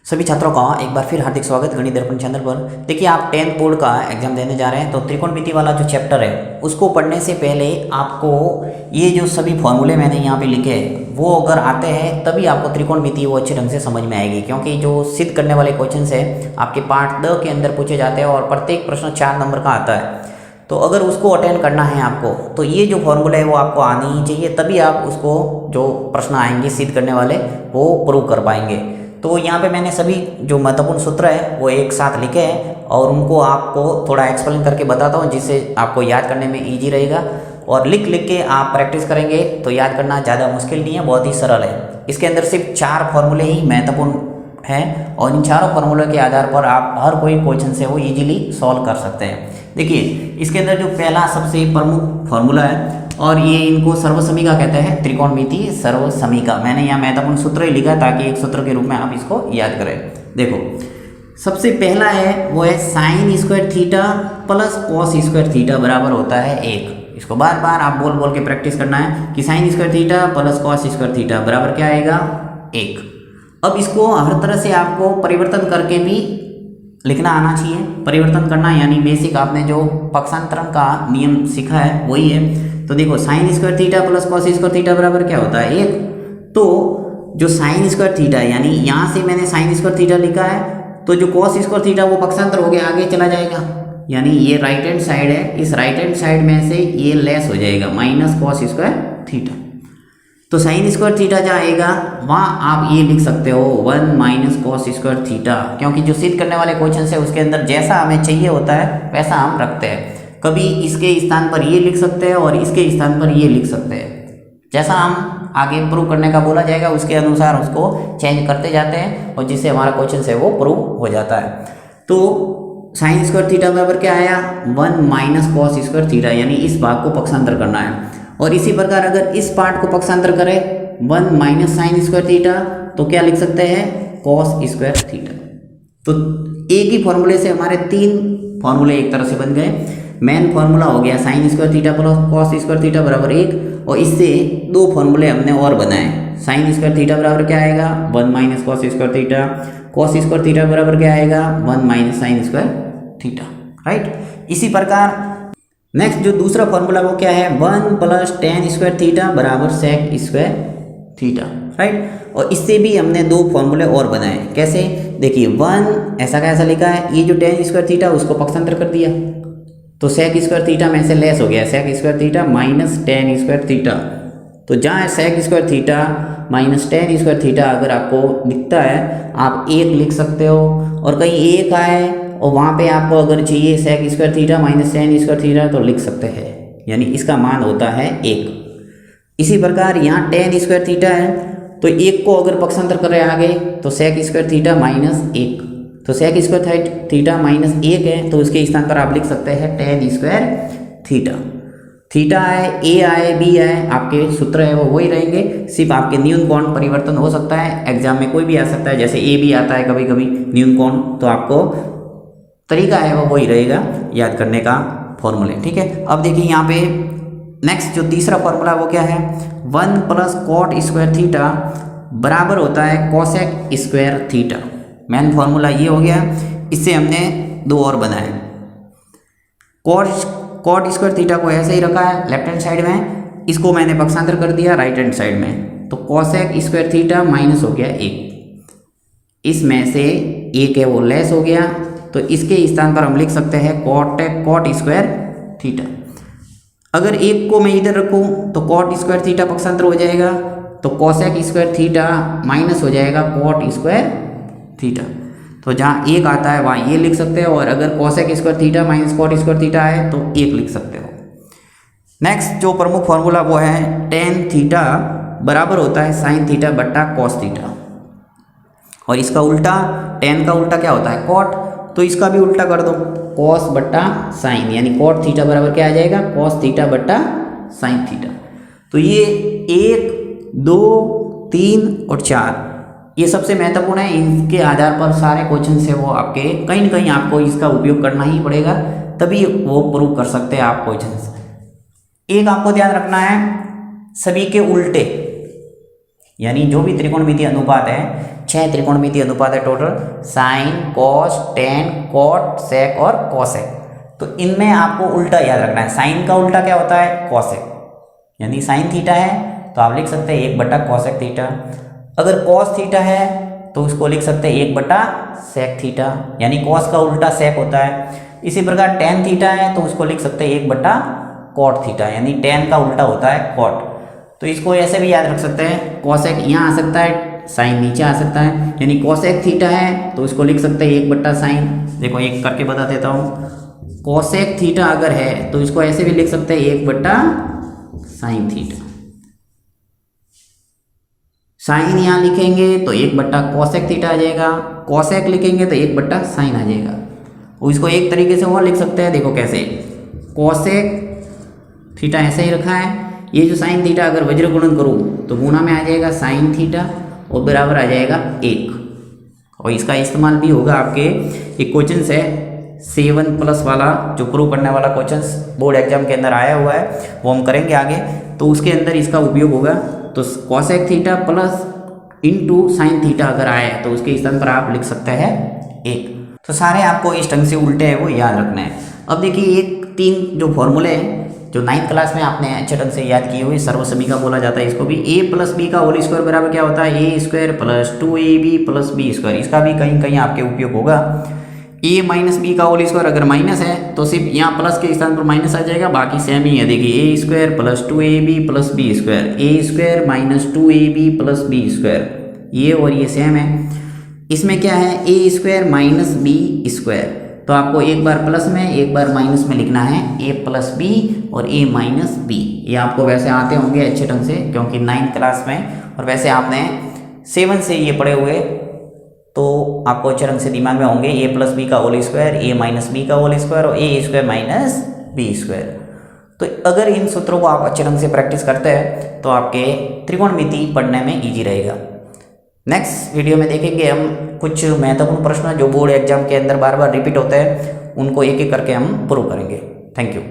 सभी छात्रों का एक बार फिर हार्दिक स्वागत गणित दर्पण चैनल पर। देखिए, आप 10th बोर्ड का एग्जाम देने जा रहे हैं तो त्रिकोणमिति वाला जो चैप्टर है उसको पढ़ने से पहले आपको ये जो सभी फॉर्मूले मैंने यहाँ पे लिखे हैं वो अगर आते हैं तभी आपको त्रिकोणमिति वो अच्छे ढंग से समझ में आएगी, क्योंकि जो सिद्ध करने वाले क्वेश्चन है आपके पार्ट 2 के अंदर पूछे जाते हैं और प्रत्येक प्रश्न 4 नंबर का आता है। तो अगर उसको अटेंड करना है आपको तो ये जो फॉर्मूला है वो आपको आनी ही चाहिए, तभी आप उसको जो प्रश्न आएंगे सिद्ध करने वाले वो प्रूव कर पाएंगे। तो यहाँ पे मैंने सभी जो महत्वपूर्ण सूत्र है वो एक साथ लिखे हैं और उनको आपको थोड़ा एक्सप्लेन करके बताता हूँ, जिससे आपको याद करने में इजी रहेगा। और लिख लिख के आप प्रैक्टिस करेंगे तो याद करना ज़्यादा मुश्किल नहीं है, बहुत ही सरल है। इसके अंदर सिर्फ 4 फॉर्मूले ही महत्वपूर्ण हैं और इन चारों फॉर्मूले के आधार पर आप हर कोई क्वेश्चन से वो इजीली सॉल्व कर सकते हैं। देखिए, इसके अंदर जो पहला सबसे प्रमुख फॉर्मूला है और ये इनको सर्वसमीका कहते हैं, त्रिकोणमिति सर्वसमीका। मैंने यहाँ महत्वपूर्ण सूत्र ही लिखा ताकि एक सूत्र के रूप में आप इसको याद करें। देखो, सबसे पहला है वो है sine square theta plus cos square theta बराबर होता है 1। इसको बार बार आप बोल बोल के प्रैक्टिस करना है कि sine square theta plus cos square theta बराबर क्या आएगा 1। अब इसको हर तरह से आपको परिवर्तन करके भी लिखना आना चाहिए। परिवर्तन करना यानी बेसिक आपने जो पक्षांतरण का नियम सीखा है वही है। तो देखो, sine square theta plus cos square theta बराबर क्या होता है 1। तो जो साइन स्क्वायर थीटा है यानी यहाँ से मैंने साइन स्क्वायर थीटा लिखा है, तो जो कॉस स्क्वायर थीटा वो पक्षांतर हो गया आगे चला जाएगा, यानी ये राइट हैंड साइड है, इस राइट हैंड साइड में से ये लेस हो जाएगा माइनस कॉस स्क्वायर थीटा। तो साइन स्क्वायर थीटा जहाँ आएगा वहाँ आप ये लिख सकते हो 1 माइनस कॉस स्क्वायर थीटा, क्योंकि जो सिद्ध करने वाले क्वेश्चन है उसके अंदर जैसा हमें चाहिए होता है वैसा हम रखते हैं। कभी इसके स्थान पर ये लिख सकते हैं और इसके स्थान पर ये लिख सकते हैं, जैसा हम आगे प्रूव करने का बोला जाएगा उसके अनुसार उसको चेंज करते जाते हैं और जिससे हमारा क्वेश्चन है वो प्रूव हो जाता है। तो साइन स्क्वायर थीटा बराबर क्या आया 1 माइनस कॉस स्क्वायर थीटा, यानी इस भाग को पक्षांतर करना है। और इसी प्रकार अगर इस पार्ट को पक्षांतर करें 1 माइनस साइन स्क्वायर थीटा तो क्या लिख सकते हैं कॉस स्क्वायर थीटा। तो एक ही फॉर्मूले से हमारे 3 फॉर्मूले एक तरह से बन गए। मेन फॉर्मूला हो गया sine square theta plus cos square theta बराबर 1, और इससे 2 फॉर्मूले हमने और बनाए। साइन स्क्वायर थीटा बराबर क्या आएगा 1 minus cos square theta, cos square theta बराबर क्या आएगा 1 minus sine square theta, right. इसी प्रकार नेक्स्ट जो दूसरा फॉर्मूला वो क्या है 1 प्लस टेन स्क्वायर थीटा बराबर सेक स्क्वायर थीटा, राइट। और इससे भी हमने 2 फॉर्मूले और बनाए। कैसे, देखिए 1 ऐसा कैसा लिखा है, ये जो टेन स्क्वायर थीटा उसको पक्षांतर कर दिया तो सेक स्क्वायर थीटा में से लेस हो गया, sec square theta minus tan square theta. तो जहाँ sec square theta minus tan square theta अगर आपको दिखता है आप 1 लिख सकते हो, और कहीं 1 आए और वहाँ पे आपको अगर चाहिए sec square theta minus tan square theta तो लिख सकते हैं, यानी इसका मान होता है 1। इसी प्रकार यहाँ टेन स्क्वायर थीटा है तो 1 को अगर पक्षांतर करें आगे तो सेक स्क्वायर थीटा माइनस 1, तो सेक स्क्वायर थीटा माइनस 1 है तो उसके स्थान पर आप लिख सकते हैं टेन स्क्वायर थीटा। थीटा आए ए आए बी आए आपके सूत्र है वो वही रहेंगे, सिर्फ आपके न्यून कोण परिवर्तन हो सकता है। एग्जाम में कोई भी आ सकता है, जैसे ए भी आता है कभी कभी न्यून कोण, तो आपको तरीका है वो वही रहेगा याद करने का फॉर्मूले, ठीक है। अब देखिए यहाँ पे नेक्स्ट जो तीसरा फॉर्मूला वो क्या है 1 प्लस कॉट स्क्वायर थीटा बराबर होता है cosec square theta. Main formula ये हो गया, इससे हमने 2 और बनाए। कॉट स्क्वायर थीटा को ऐसे ही रखा है लेफ्ट हैंड साइड में, इसको मैंने पक्षांतर कर दिया राइट हैंड साइड में, तो कोसेक स्क्वायर थीटा माइनस हो गया 1, इसमें से 1 है वो लेस हो गया, तो इसके स्थान पर हम लिख सकते हैं कॉट स्क्वायर थीटा। अगर 1 को मैं इधर रखूं तो कॉट स्क्वायर थीटा पक्षांतर हो जाएगा, तो कोसेक स्क्वायर थीटा माइनस हो जाएगा कॉट स्क्वायर थीटा। तो जहाँ 1 आता है वहाँ ये लिख सकते हो, और अगर cosec square theta minus cot square theta है तो 1 लिख सकते हो। नेक्स्ट जो प्रमुख फॉर्मूला वो है टेन थीटा बराबर होता है साइन थीटा बट्टा कॉस थीटा, और इसका उल्टा टेन का उल्टा क्या होता है कॉट, तो इसका भी उल्टा कर दो कॉस बट्टा साइन, यानी कॉट थीटा बराबर क्या आ जाएगा कॉस थीटा बट्टा साइन थीटा। तो ये 1 2 3 और 4 ये सबसे महत्वपूर्ण है, इनके आधार पर सारे क्वेश्चन है वो आपके कहीं ना कहीं आपको इसका उपयोग करना ही पड़ेगा, तभी वो प्रूव कर सकते हैं आप क्वेश्चन। एक आपको ध्यान रखना है सभी के उल्टे, यानी जो भी त्रिकोणमितीय अनुपात है, 6 त्रिकोणमितीय अनुपात है total, sine, cos, tan, cot, sec और कोसेक। तो इनमें आपको उल्टा याद रखना है। साइन का उल्टा क्या होता है? कोसेक। यानी साइन थीटा है तो आप लिख सकते हैं 1/कोसेक थीटा। अगर कॉस थीटा है तो उसको लिख सकते हैं 1/सेक थीटा, यानी कॉस का उल्टा सेक होता है। इसी प्रकार टेन थीटा है तो उसको लिख सकते हैं 1/कॉट थीटा, यानी टेन का उल्टा होता है कॉट। तो इसको ऐसे भी याद रख सकते हैं, कोसेक यहाँ आ सकता है, साइन नीचे आ सकता है, यानी कोसेक थीटा है तो इसको लिख सकते हैं 1/साइन। देखो एक करके बता देता हूँ, कोसेक थीटा अगर है तो इसको ऐसे भी लिख सकते हैं 1/साइन थीटा। साइन यहाँ लिखेंगे तो 1/कोसेक थीटा आ जाएगा, कोसेक लिखेंगे तो 1/साइन आ जाएगा। और इसको एक तरीके से और लिख सकते हैं, देखो कैसे, कोसेक थीटा ऐसे ही रखा है, ये जो साइन थीटा अगर वज्र गुणन करूँ तो गुणा में आ जाएगा साइन थीटा और बराबर आ जाएगा 1। और इसका इस्तेमाल भी होगा आपके एक क्वेश्चन है 7+ वाला, जो प्रूव करने वाला क्वेश्चन बोर्ड एग्जाम के अंदर आया हुआ है, वो हम करेंगे आगे, तो उसके अंदर इसका उपयोग होगा। तो cosec theta plus into sine theta अगर आए तो उसके स्थान पर आप लिख सकते हैं 1। तो सारे आपको इस ढंग से उल्टे है वो याद रखना है। अब देखिए एक 3 जो फॉर्मूले हैं जो 9th क्लास में आपने अच्छे ढंग से याद किए हुए, सर्वसमीका बोला जाता है इसको भी। a + b का होल स्क्वायर बराबर क्या होता है? a² + 2ab + b²। इसका भी कहीं कहीं आपके उपयोग होगा। a - b का होल स्क्वायर अगर माइनस है तो सिर्फ यहाँ प्लस के स्थान पर माइनस आ जाएगा, बाकी सेम ही है। देखिए a² + 2ab + b², a² - 2ab + b², ये और ये सेम है। इसमें क्या है? a² - b²। तो आपको एक बार प्लस में एक बार माइनस में लिखना है, a + b और a - b। ये आपको वैसे आते होंगे अच्छे ढंग से, क्योंकि 9th क्लास में, और वैसे आपने 7 से ये पढ़े हुए, तो आपको अच्छे ढंग से दिमाग में होंगे। a + b का होल स्क्वायर, a - b का होल स्क्वायर और a² - b²। तो अगर इन सूत्रों को आप अच्छे ढंग से प्रैक्टिस करते हैं तो आपके त्रिकोणमिति पढ़ने में ईजी रहेगा। नेक्स्ट वीडियो में देखेंगे हम कुछ महत्वपूर्ण प्रश्न जो बोर्ड एग्जाम के अंदर बार बार रिपीट होते हैं, उनको एक एक करके हम प्रूव करेंगे। Thank you.